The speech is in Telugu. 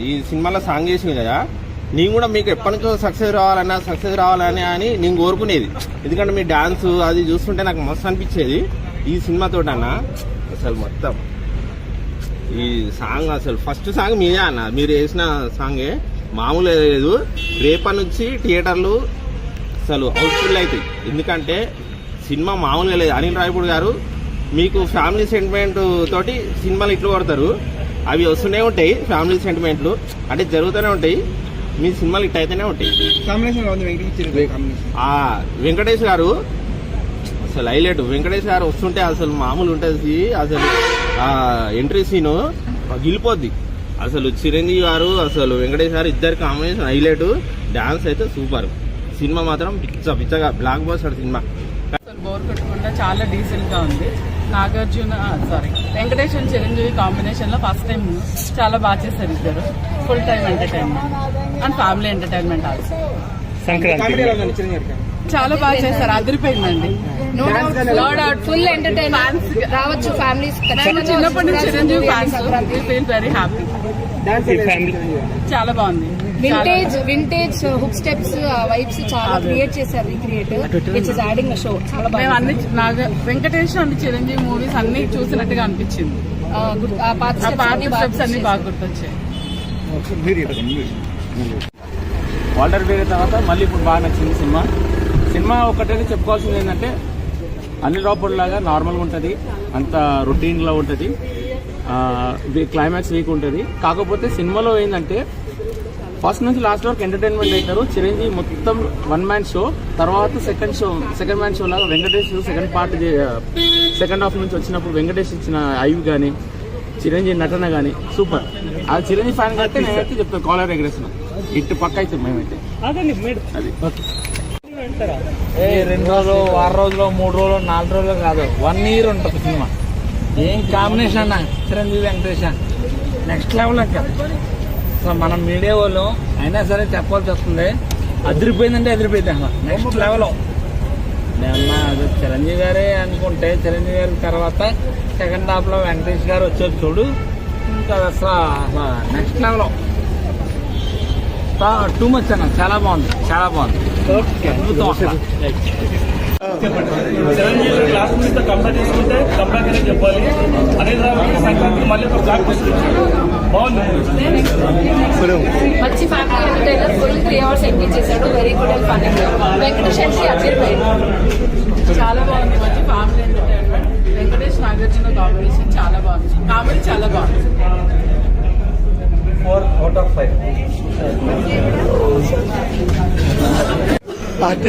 ఈ సినిమాలో సాంగ్ చేసింది కదా, నేను కూడా మీకు ఎప్పటి నుంచో సక్సెస్ రావాలని అని నేను కోరుకునేది. ఎందుకంటే మీ డాన్స్ అది చూస్తుంటే నాకు మస్తు అనిపించేది. ఈ సినిమాతో అన్న అసలు మొత్తం ఈ సాంగ్ అసలు ఫస్ట్ సాంగ్ మీదే అన్న, మీరు వేసిన సాంగే మామూలు లేదు. రేపటి నుంచి థియేటర్లు అసలు హౌస్ఫుల్ అవుతాయి. ఎందుకంటే సినిమా మామూలుగా లేదు. అనిల్ రాయపూడి గారు మీకు ఫ్యామిలీ సెంటిమెంట్ తోటి సినిమాలు ఇట్లు కొడతారు, అవి వస్తూనే ఉంటాయి. ఫ్యామిలీ సెంటిమెంట్లు అంటే జరుగుతూనే ఉంటాయి, మీ సినిమాలు ఇట్ అయితేనే ఉంటాయి. వెంకటేష్ గారు అసలు హైలైట్. వెంకటేష్ గారు వస్తుంటే అసలు మామూలు ఉంటుంది. అసలు ఎంట్రీ సీను గిలిపోద్ది. అసలు చిరంజీవి గారు అసలు వెంకటేష్ గారు ఇద్దరు కాంబినేషన్ హైలైట్. డాన్స్ అయితే సూపర్. సినిమా మాత్రం పిచ్చగా బ్లాక్ బస్టర్ సినిమా. బోర్ కొట్టకుండా చాలా డీసెంట్ గా ఉంది. వెంకటేష్ అండ్ చిరంజీవి కాంబినేషన్ లో ఫస్ట్ టైం చాలా బాగా చేశారు ఇద్దరు. Full time entertainment and family entertainment also. చాలా బాగా చేశారు, అదిరిపోయిందండి. ఫుల్ ఎంటర్టైన్మెంట్ రావచ్చు ఫ్యామిలీస్. చిన్నప్పటి నుంచి Chiranjeevi fans, feel very happy. చాలా బాగుంది. వింటేజ్ హుక్ స్టెప్స్ వైబ్స్ చాలా క్రియేట్ చేశారు. Recreate which is adding show. చాలా మేము అన్ని వెంకటేష్ అండ్ చిరంజీవి మూవీస్ అన్ని చూసినట్టుగా అనిపించింది. స్టెప్స్ అన్ని బాగా గుర్తొచ్చాయి. వాటర్ వేరే తర్వాత మళ్ళీ ఇప్పుడు బాగా నచ్చింది సినిమా. ఒకటైతే చెప్పుకోవాల్సింది ఏంటంటే అనిల్ రావుపూడి లాగా నార్మల్గా ఉంటుంది, అంత రొటీన్లో ఉంటుంది, క్లైమాక్స్ వీక్ ఉంటుంది. కాకపోతే సినిమాలో ఏంటంటే ఫస్ట్ నుంచి లాస్ట్ వరకు ఎంటర్టైన్మెంట్ అవుతారు. చిరంజీవి మొత్తం వన్ మ్యాన్ షో, తర్వాత సెకండ్ మ్యాన్ షో లాగా వెంకటేష్ సెకండ్ హాఫ్ నుంచి వచ్చినప్పుడు వెంకటేష్ ఇచ్చిన ఐవ్ కానీ చిరంజీవి నటన కానీ సూపర్. అది చిరంజీవి ఫ్యాన్ కంటే నేనైతే చెప్తాను కాలర్ ఎగరేసిన ఇటు పక్క అయితే మేమైతే అది 2 రోజులు 6 రోజులు 3 రోజులు 4 రోజులు కాదు, 1 year ఉంటుంది సినిమా. ఏం కాంబినేషన్ అన్న చిరంజీవి వెంకటేష్ నెక్స్ట్ లెవెల్ అక్క. సో మనం మీడియా వాళ్ళు అయినా సరే చెప్పాల్సి వస్తుంది, అదిరిపోయిందంటే అదిరిపోయింది అసలు నెక్స్ట్ లెవెల్. అది చిరంజీవి గారే అనుకుంటే చిరంజీవి గారి తర్వాత సెకండ్ హాఫ్ లో వెంకటేష్ గారు వచ్చారు చూడు, ఇంకా అసలు నెక్స్ట్ లెవెల్. టూ మచ్ అన్న, చాలా బాగుంది. చిరంజీవి క్లాస్ మీద కంపేర్ చేసుకుంటే కంపేర్ చెప్పాలి. అనేది సంక్రాంతికి మళ్ళీ ఒక బ్లాక్ బస్టర్ బాగుంది. మంచి family entertainer. Full 3 hours engage చేశాడు. Very good and fun. Venkatesh చాలా బాగుంది. మంచి family entertainment. Venkatesh Nagarjuna combination చాలా బాగుంది. కామెడీ చాలా బాగుంది. 4 out of 5.